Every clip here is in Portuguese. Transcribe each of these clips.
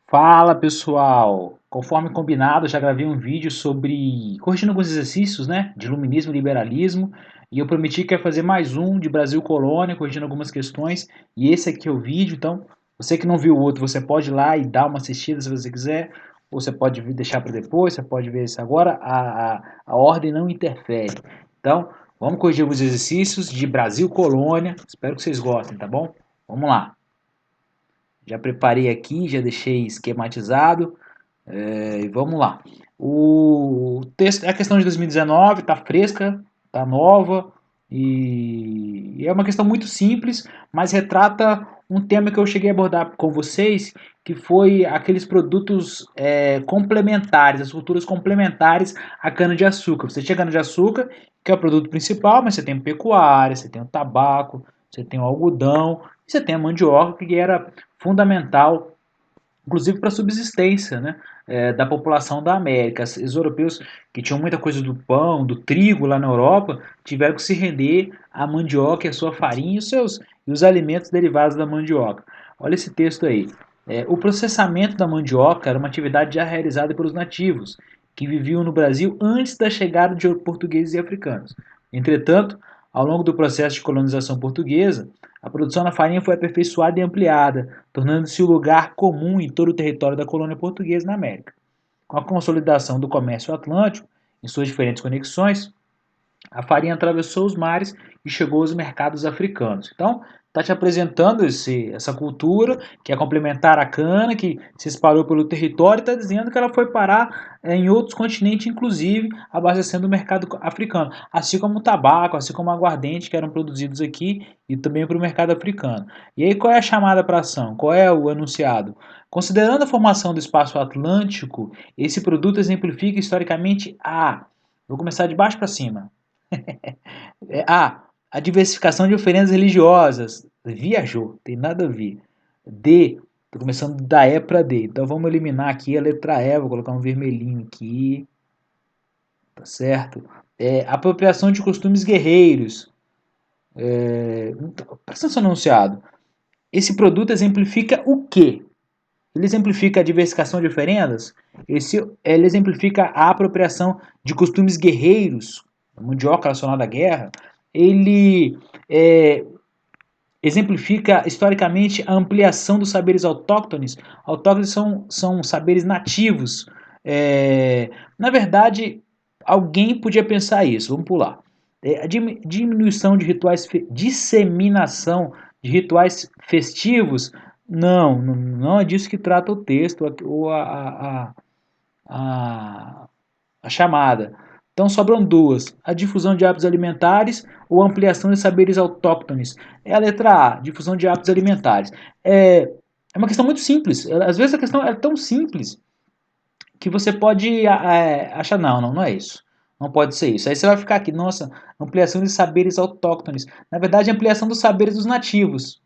Fala pessoal! Conforme combinado, já gravei um vídeo sobre corrigindo alguns exercícios, né, de iluminismo e liberalismo, e eu prometi que ia fazer mais um de Brasil Colônia, corrigindo algumas questões, e esse aqui é o vídeo, então você que não viu o outro, você pode ir lá e dar uma assistida se você quiser, ou você pode deixar para depois, você pode ver esse agora, a ordem não interfere. Então, vamos corrigir alguns exercícios de Brasil Colônia, espero que vocês gostem, tá bom? Vamos lá! Já preparei aqui, já deixei esquematizado. E vamos lá. O texto é a questão de 2019, está fresca, está nova e é uma questão muito simples, mas retrata um tema que eu cheguei a abordar com vocês, que foi aqueles produtos complementares, as culturas complementares à cana-de-açúcar. Você tinha cana-de-açúcar, que é o produto principal, mas você tem pecuária, você tem o tabaco, você tem o algodão, e você tem a mandioca, que era fundamental inclusive para a subsistência, né, da população da América. Os europeus que tinham muita coisa do pão, do trigo lá na Europa, tiveram que se render à mandioca e à sua farinha e os alimentos derivados da mandioca. Olha esse texto aí. O processamento da mandioca era uma atividade já realizada pelos nativos, que viviam no Brasil antes da chegada de portugueses e africanos. Entretanto, ao longo do processo de colonização portuguesa, a produção da farinha foi aperfeiçoada e ampliada, tornando-se o lugar comum em todo o território da colônia portuguesa na América. Com a consolidação do comércio atlântico, em suas diferentes conexões, a farinha atravessou os mares e chegou aos mercados africanos. Então, está te apresentando essa cultura que é complementar à cana, que se espalhou pelo território, e está dizendo que ela foi parar em outros continentes, inclusive abastecendo o mercado africano, assim como o tabaco, assim como o aguardente, que eram produzidos aqui e também para o mercado africano. E aí, qual é a chamada para ação? Qual é o enunciado? Considerando a formação do espaço atlântico, esse produto exemplifica historicamente a. Vou começar de baixo para cima. A diversificação de oferendas religiosas. Viajou, tem nada a ver. D, tô começando da E para D. Então vamos eliminar aqui a letra E, vou colocar um vermelhinho aqui, tá certo? Apropriação de costumes guerreiros. Presta atenção no enunciado. Esse produto exemplifica o quê? Ele exemplifica a diversificação de oferendas? Ele exemplifica a apropriação de costumes guerreiros, a mandioca relacionada à guerra. Ele é, exemplifica historicamente a ampliação dos saberes autóctones. Autóctones são saberes nativos. Na verdade, alguém podia pensar isso. Vamos pular. A diminuição de rituais, disseminação de rituais festivos. Não é disso que trata o texto ou a, a chamada. Então sobram duas: a difusão de hábitos alimentares ou a ampliação de saberes autóctones. É a letra A, difusão de hábitos alimentares. É uma questão muito simples. Às vezes a questão é tão simples que você pode achar, não é isso. Não pode ser isso. Aí você vai ficar aqui, nossa, ampliação de saberes autóctones. Na verdade, é ampliação dos saberes dos nativos.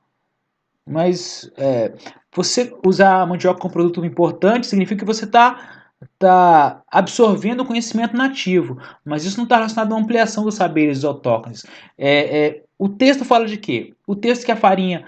Mas você usar a mandioca como produto importante significa que você está absorvendo o conhecimento nativo, mas isso não está relacionado a uma ampliação dos saberes autóctones. O texto fala de quê? O texto que a farinha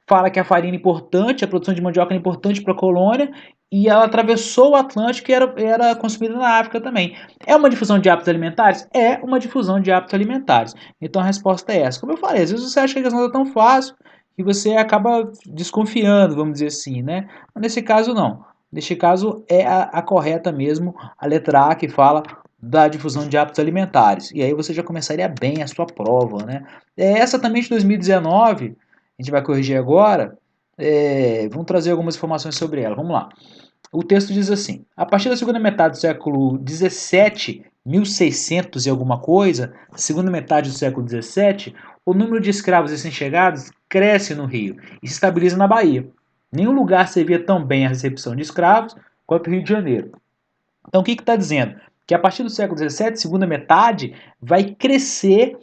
fala que a farinha é importante, a produção de mandioca é importante para a colônia, e ela atravessou o Atlântico e era consumida na África também. É uma difusão de hábitos alimentares? É uma difusão de hábitos alimentares. Então a resposta é essa. Como eu falei, às vezes você acha que a questão é tão fácil que você acaba desconfiando, vamos dizer assim, né? Mas nesse caso não. Neste caso é a correta mesmo, a letra A que fala da difusão de hábitos alimentares. E aí você já começaria bem a sua prova, né? Essa também de 2019, a gente vai corrigir agora. Vamos trazer algumas informações sobre ela. Vamos lá. O texto diz assim: a partir da segunda metade do século XVII, 1600 e alguma coisa, segunda metade do século XVII, o número de escravos recém-chegados cresce no Rio e se estabiliza na Bahia. Nenhum lugar servia tão bem a recepção de escravos quanto o Rio de Janeiro. Então, o que está dizendo? Que a partir do século XVII, segunda metade, vai crescer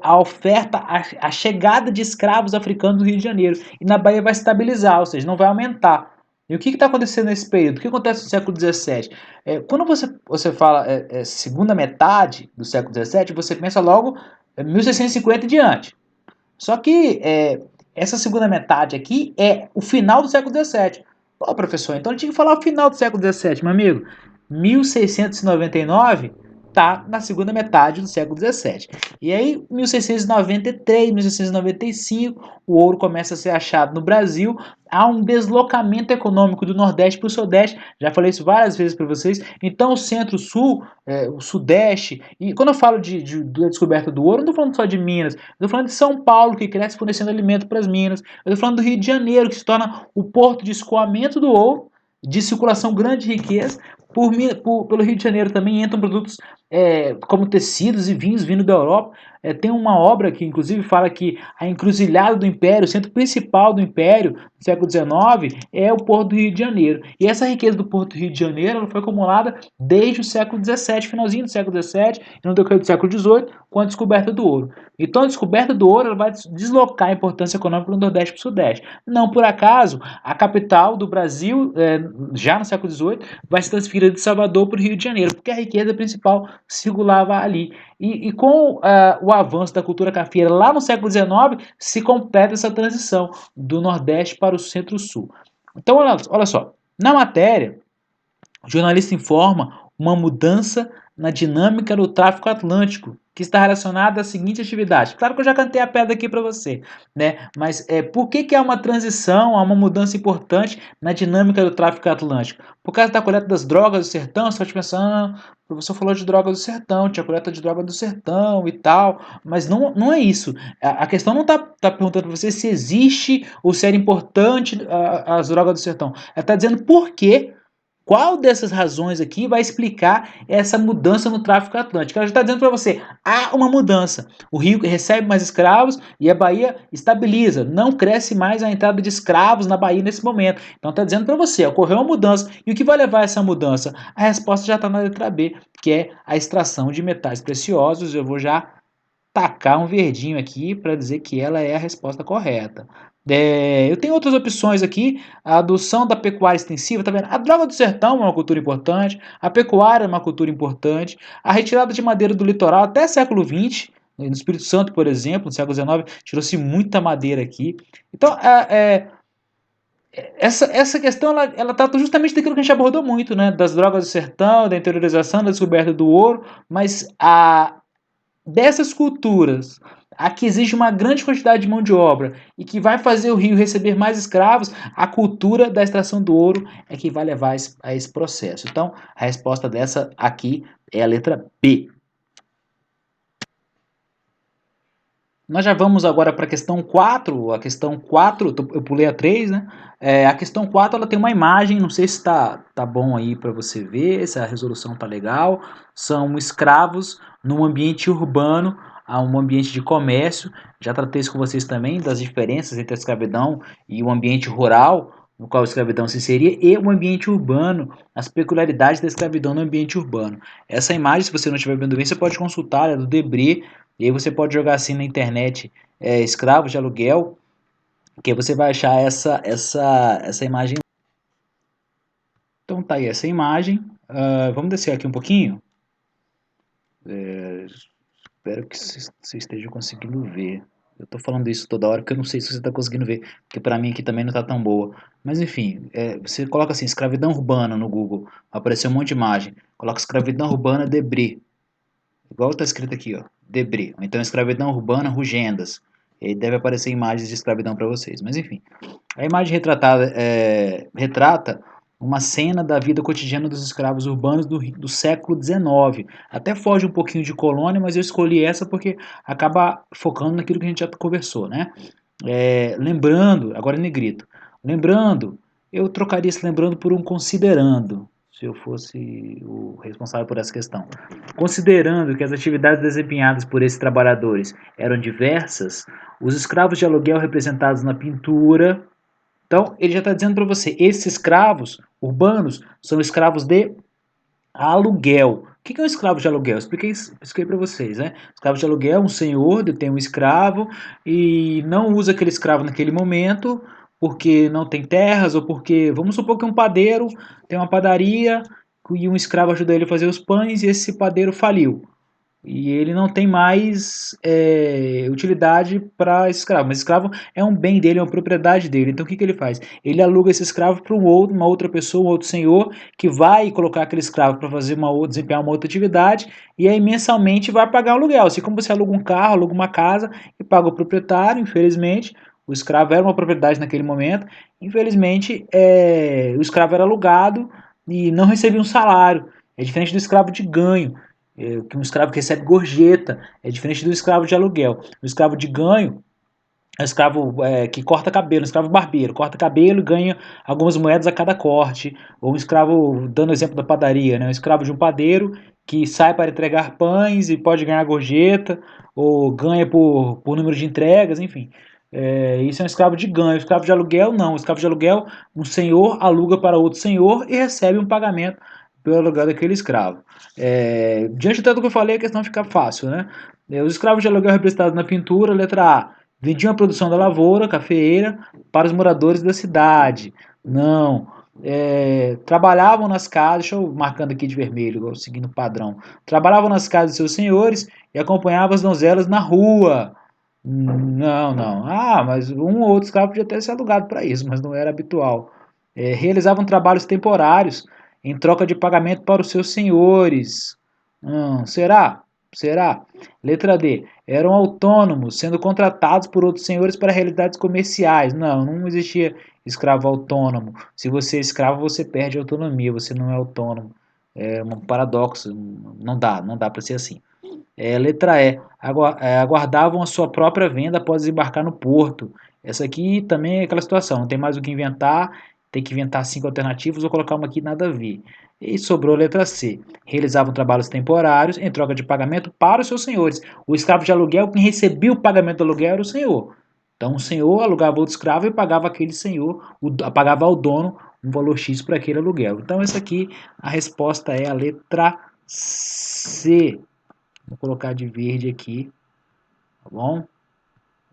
a oferta, a chegada de escravos africanos do Rio de Janeiro. E na Bahia vai estabilizar, ou seja, não vai aumentar. E o que está acontecendo nesse período? O que acontece no século XVII? Quando você fala segunda metade do século XVII, você pensa logo 1650 e diante. Só que essa segunda metade aqui é o final do século XVII. Pô, professor, então eu tinha que falar o final do século XVII, meu amigo. 1699 tá na segunda metade do século XVII. E aí, 1693, 1695, o ouro começa a ser achado no Brasil. Há um deslocamento econômico do Nordeste para o Sudeste. Já falei isso várias vezes para vocês. Então, o Centro-Sul, o Sudeste, e quando eu falo da descoberta do ouro, não estou falando só de Minas, estou falando de São Paulo, que cresce fornecendo alimento para as Minas. Eu estou falando do Rio de Janeiro, que se torna o porto de escoamento do ouro, de circulação grande de riqueza. Pelo Rio de Janeiro também entram produtos como tecidos e vinhos vindo da Europa. Tem uma obra que, inclusive, fala que a encruzilhada do Império, o centro principal do Império, no século XIX, é o Porto do Rio de Janeiro. E essa riqueza do Porto do Rio de Janeiro ela foi acumulada desde o século XVII, finalzinho do século XVII, e no decorrer do século XVIII, com a descoberta do ouro. Então, a descoberta do ouro ela vai deslocar a importância econômica do Nordeste para o Sudeste. Não por acaso, a capital do Brasil, já no século XVIII, vai se transferir de Salvador para o Rio de Janeiro, porque a riqueza principal circulava ali. E com o avanço da cultura cafeira lá no século XIX, se completa essa transição do Nordeste para o Centro-Sul. Então, olha só, na matéria, o jornalista informa uma mudança na dinâmica do tráfico atlântico, que está relacionada à seguinte atividade. Claro que eu já cantei a pedra aqui para você, né? Mas por que há uma transição, há uma mudança importante na dinâmica do tráfico atlântico? Por causa da coleta das drogas do sertão, você pode pensar, o professor falou de drogas do sertão, tinha coleta de droga do sertão e tal, mas não é isso. A questão não está perguntando para você se existe ou se era importante as drogas do sertão. Ela está dizendo por que. Qual dessas razões aqui vai explicar essa mudança no tráfico atlântico? Ela já está dizendo para você, há uma mudança. O Rio recebe mais escravos e a Bahia estabiliza. Não cresce mais a entrada de escravos na Bahia nesse momento. Então está dizendo para você, ocorreu uma mudança. E o que vai levar a essa mudança? A resposta já está na letra B, que é a extração de metais preciosos. Eu vou já tacar um verdinho aqui para dizer que ela é a resposta correta. Eu tenho outras opções aqui, a adoção da pecuária extensiva, tá vendo? A droga do sertão é uma cultura importante, a pecuária é uma cultura importante, a retirada de madeira do litoral até século XX, no Espírito Santo, por exemplo, no século XIX, tirou-se muita madeira aqui. Então, essa questão, ela trata justamente daquilo que a gente abordou muito, né? Das drogas do sertão, da interiorização, da descoberta do ouro, mas dessas culturas, a que exige uma grande quantidade de mão de obra e que vai fazer o rio receber mais escravos, a cultura da extração do ouro é que vai levar a esse processo. Então, a resposta dessa aqui é a letra B. Nós já vamos agora para a questão 4. A questão 4, eu pulei a 3, né? A questão 4 ela tem uma imagem, não sei se tá bom aí para você ver, se a resolução tá legal. São escravos num ambiente urbano, a um ambiente de comércio. Já tratei isso com vocês também, das diferenças entre a escravidão e o ambiente rural, no qual a escravidão se inseria, e o ambiente urbano, as peculiaridades da escravidão no ambiente urbano. Essa imagem, se você não estiver vendo bem, você pode consultar, é do Debré, e aí você pode jogar assim na internet, escravos de aluguel, que aí você vai achar essa imagem. Então tá aí essa imagem. Vamos descer aqui um pouquinho. Espero que você esteja conseguindo ver. Eu tô falando isso toda hora porque eu não sei se você está conseguindo ver, porque para mim aqui também não tá tão boa. Mas enfim, você coloca assim, escravidão urbana no Google, vai aparecer um monte de imagem. Coloca escravidão urbana Debré. Igual está escrito aqui, ó, Debré. Ou então escravidão urbana Rugendas. E aí deve aparecer imagens de escravidão para vocês. Mas enfim, a imagem retratada retrata uma cena da vida cotidiana dos escravos urbanos do século XIX. Até foge um pouquinho de colônia, mas eu escolhi essa porque acaba focando naquilo que a gente já conversou, né? Lembrando, agora em negrito, lembrando, eu trocaria esse lembrando por um considerando, se eu fosse o responsável por essa questão. Considerando que as atividades desempenhadas por esses trabalhadores eram diversas, os escravos de aluguel representados na pintura. Então, ele já está dizendo para você, esses escravos urbanos são escravos de aluguel. O que é um escravo de aluguel? Expliquei para vocês, né? Escravo de aluguel é um senhor detém um escravo e não usa aquele escravo naquele momento porque não tem terras ou porque, vamos supor que um padeiro tem uma padaria e um escravo ajuda ele a fazer os pães e esse padeiro faliu. e ele não tem mais utilidade para escravo, mas escravo é um bem dele, é uma propriedade dele. Então o que ele faz? Ele aluga esse escravo para uma outra pessoa, um outro senhor, que vai colocar aquele escravo para fazer desempenhar uma outra atividade, e aí mensalmente vai pagar o aluguel. Assim como você aluga um carro, aluga uma casa e paga o proprietário, infelizmente. O escravo era uma propriedade naquele momento, infelizmente o escravo era alugado e não recebia um salário. É diferente do escravo de ganho, que um escravo que recebe gorjeta, é diferente do escravo de aluguel. O escravo de ganho é um escravo que corta cabelo, um escravo barbeiro, corta cabelo e ganha algumas moedas a cada corte. Ou um escravo, dando o exemplo da padaria, né? Um escravo de um padeiro que sai para entregar pães e pode ganhar gorjeta, ou ganha por número de entregas, enfim. Isso é um escravo de ganho. O escravo de aluguel, não. O escravo de aluguel, um senhor aluga para outro senhor e recebe um pagamento pelo aluguel daquele escravo. Diante de tudo que eu falei, a questão fica fácil, né? Os escravos de aluguel representados na pintura, letra A, vendiam a produção da lavoura, cafeeira, para os moradores da cidade. Não. Trabalhavam nas casas, deixa eu marcando aqui de vermelho, seguindo o padrão. Trabalhavam nas casas de seus senhores e acompanhavam as donzelas na rua. Não, não. Ah, mas um ou outro escravo podia ter se alugado para isso, mas não era habitual. Realizavam trabalhos temporários em troca de pagamento para os seus senhores. Será? Será? Letra D. Eram autônomos, sendo contratados por outros senhores para realidades comerciais. Não, não existia escravo autônomo. Se você é escravo, você perde a autonomia, você não é autônomo. É um paradoxo, não dá para ser assim. Letra E. Aguardavam a sua própria venda após desembarcar no porto. Essa aqui também é aquela situação, não tem mais o que inventar, tem que inventar 5 alternativas ou colocar uma aqui nada a ver. E sobrou a letra C. Realizavam trabalhos temporários em troca de pagamento para os seus senhores. O escravo de aluguel, quem recebia o pagamento do aluguel era o senhor. Então o senhor alugava outro escravo e pagava aquele senhor, pagava ao dono um valor X para aquele aluguel. Então essa aqui, a resposta é a letra C. Vou colocar de verde aqui, tá bom?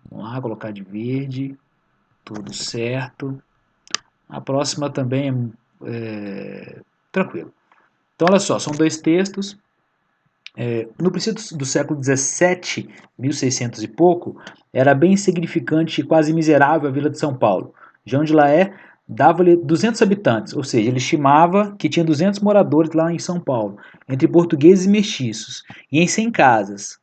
Vamos lá, colocar de verde, tudo certo. A próxima também é tranquilo. Então, olha só, são dois textos. No princípio do século XVII, 1600 e pouco, era bem insignificante e quase miserável a vila de São Paulo. João de Laé dava-lhe 200 habitantes, ou seja, ele estimava que tinha 200 moradores lá em São Paulo, entre portugueses e mestiços, e em 100 casas.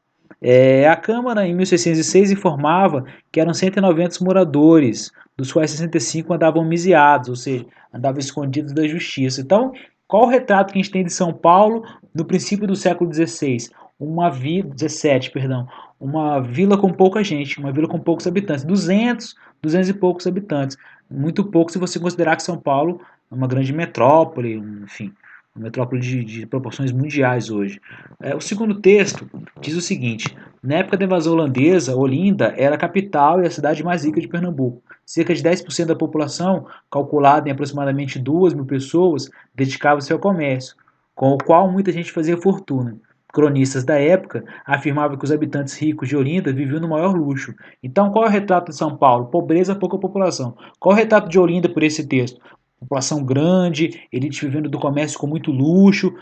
A Câmara, em 1606, informava que eram 190 moradores, dos quais 65 andavam miseados, ou seja, andavam escondidos da justiça. Então, qual o retrato que a gente tem de São Paulo no princípio do século XVI? XVII, perdão, uma vila com pouca gente, uma vila com poucos habitantes, 200 e poucos habitantes. Muito pouco se você considerar que São Paulo é uma grande metrópole, enfim, uma metrópole de proporções mundiais hoje. O segundo texto diz o seguinte: na época da invasão holandesa, Olinda era a capital e a cidade mais rica de Pernambuco. Cerca de 10% da população, calculada em aproximadamente 2.000 pessoas, dedicava-se ao comércio, com o qual muita gente fazia fortuna. Cronistas da época afirmavam que os habitantes ricos de Olinda viviam no maior luxo. Então, qual é o retrato de São Paulo? Pobreza, pouca população. Qual é o retrato de Olinda por esse texto? População grande, elite vivendo do comércio com muito luxo.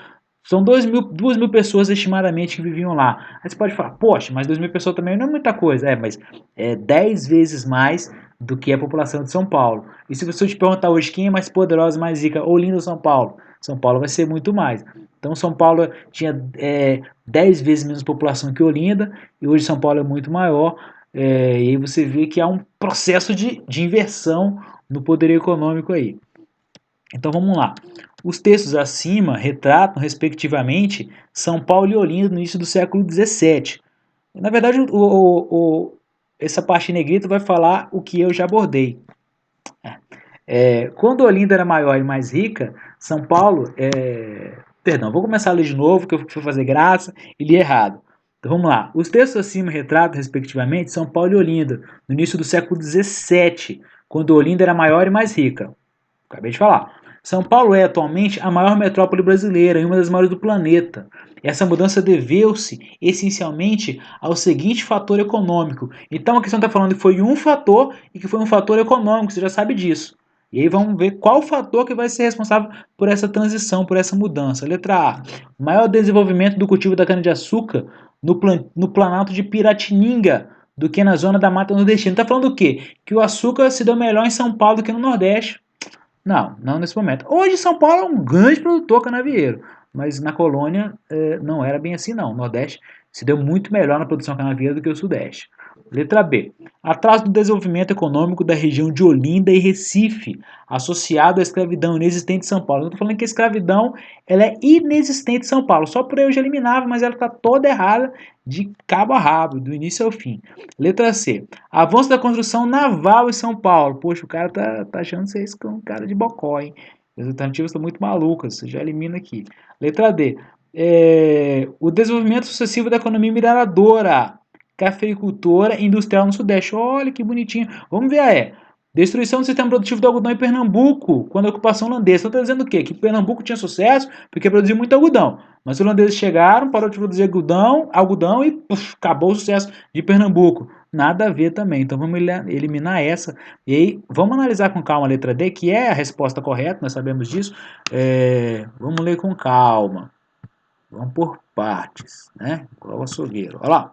São 2.000 pessoas estimadamente que viviam lá. Aí você pode falar, poxa, mas 2.000 pessoas também não é muita coisa. Mas é 10 vezes mais do que a população de São Paulo. E se você te perguntar hoje quem é mais poderosa, mais rica, Olinda ou São Paulo? São Paulo vai ser muito mais. Então São Paulo tinha 10 vezes menos população que Olinda, e hoje São Paulo é muito maior. E aí você vê que há um processo de inversão no poder econômico aí. Então vamos lá. Os textos acima retratam, respectivamente, São Paulo e Olinda no início do século XVII. Na verdade, essa parte negrita vai falar o que eu já abordei. Quando Olinda era maior e mais rica, São Paulo. Perdão, vou começar a ler de novo, que eu fui fazer graça e li errado. Então vamos lá. Os textos acima retratam, respectivamente, São Paulo e Olinda, no início do século XVII, quando Olinda era maior e mais rica. Acabei de falar. São Paulo é atualmente a maior metrópole brasileira e uma das maiores do planeta. Essa mudança deveu-se essencialmente ao seguinte fator econômico. Então a questão está falando que foi um fator e que foi um fator econômico, você já sabe disso. E aí vamos ver qual fator que vai ser responsável por essa transição, por essa mudança. Letra A. Maior desenvolvimento do cultivo da cana-de-açúcar no Planalto de Piratininga do que na zona da Mata Nordestina. Está falando do quê? Que o açúcar se deu melhor em São Paulo do que no Nordeste. Não, não nesse momento. Hoje São Paulo é um grande produtor canavieiro, mas na colônia não era bem assim não. O Nordeste se deu muito melhor na produção canavieira do que o Sudeste. Letra B. Atraso do desenvolvimento econômico da região de Olinda e Recife, associado à escravidão inexistente em São Paulo. Eu estou falando que a escravidão ela é inexistente em São Paulo. Só por aí eu já eliminava, mas ela está toda errada de cabo a rabo, do início ao fim. Letra C. Avanço da construção naval em São Paulo. Poxa, o cara tá achando vocês com um cara de bocó, hein? As alternativas estão muito malucas. Você já elimina aqui. Letra D. O desenvolvimento sucessivo da economia mineradora, cafeicultora e industrial no Sudeste. Olha que bonitinho. Vamos ver a E. Destruição do sistema produtivo do algodão em Pernambuco, quando a ocupação holandesa. Estou dizendo o quê? Que Pernambuco tinha sucesso porque produziu muito algodão. Mas os holandeses chegaram, parou de produzir algodão e acabou o sucesso de Pernambuco. Nada a ver também. Então vamos eliminar essa. E aí vamos analisar com calma a letra D, que é a resposta correta, nós sabemos disso. Vamos ler com calma. Vamos por partes, né? Igual o açougueiro. Olha lá.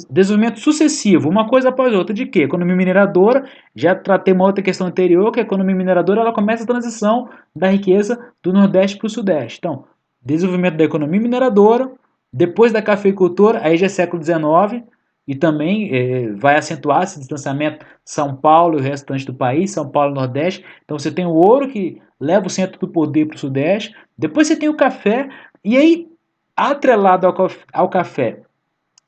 Desenvolvimento sucessivo, uma coisa após outra, de quê? Economia mineradora, já tratei uma outra questão anterior, que a economia mineradora ela começa a transição da riqueza do Nordeste para o Sudeste. Então, desenvolvimento da economia mineradora, depois da cafeicultura, aí já é século XIX, e também vai acentuar esse distanciamento São Paulo e o restante do país, São Paulo e Nordeste. Então você tem o ouro que leva o centro do poder para o Sudeste, depois você tem o café, e aí, atrelado ao café,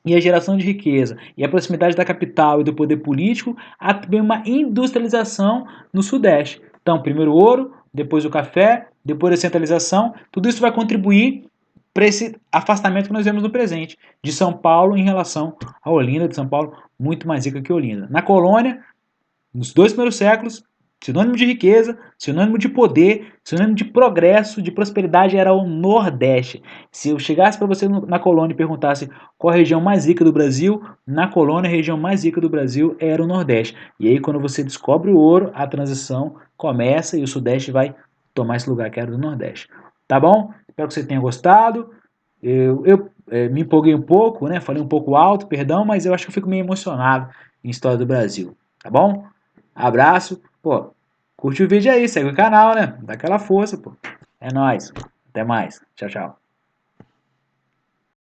e a geração de riqueza e a proximidade da capital e do poder político, há também uma industrialização no Sudeste. Então, primeiro o ouro, depois o café, depois a centralização, tudo isso vai contribuir para esse afastamento que nós vemos no presente, de São Paulo em relação a Olinda, de São Paulo muito mais rica que Olinda. Na colônia, nos dois primeiros séculos, sinônimo de riqueza, sinônimo de poder, sinônimo de progresso, de prosperidade era o Nordeste. Se eu chegasse para você na colônia e perguntasse qual a região mais rica do Brasil, na colônia a região mais rica do Brasil era o Nordeste. E aí quando você descobre o ouro, a transição começa e o Sudeste vai tomar esse lugar que era do Nordeste. Tá bom? Espero que você tenha gostado. Eu me empolguei um pouco, né? Falei um pouco alto, perdão, mas eu acho que eu fico meio emocionado em História do Brasil. Tá bom? Abraço. Pô, curte o vídeo aí, segue o canal, né? Dá aquela força, pô. É nóis. Até mais. Tchau, tchau.